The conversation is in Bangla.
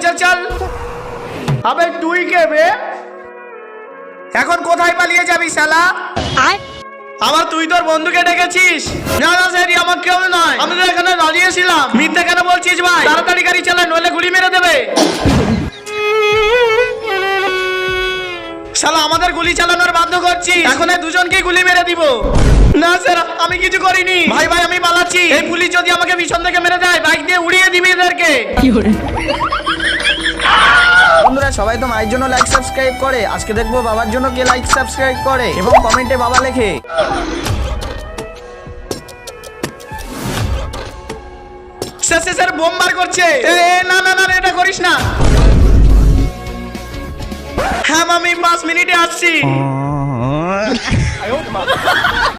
নিচে চল। আবে তুই কে বে? এখন কোথায় পালিয়ে যাবি শালা? আবার তুই তোর বন্ধুকে ডেকেছিস? না না স্যার, আমার কেউ নয়, আমি তো এখানে দাঁড়িয়েছিলাম। মিথ্যে কেন বলছিস ভাই? তাড়াতাড়ি গাড়ি চালা, নইলে গুলি মেরে দেবে। শালা আমাদের গুলি চালানোর বাধ্য করছিস, এখন এই দুজনকেই গুলি মেরে দিব। না স্যার, আমি কিছু করিনি। ভাই ভাই আমি পালাচ্ছি। এই পুলিশ যদি আমাকে পিছন থেকে মেরে দেয়, বাইক দিয়ে উড়িয়ে দিবি এদেরকে। বন্ধুরা সবাই তো মায়ের জন্য লাইক সাবস্ক্রাইব করে, আজকে দেখবো বাবার জন্য কে লাইক সাবস্ক্রাইব করে এবং কমেন্টে বাবা লেখে। স্যার স্যার স্যার, বোম বার করছে। না না না, এটা করিস না। হ্যাঁ আমি 5 মিনিটে আসছি।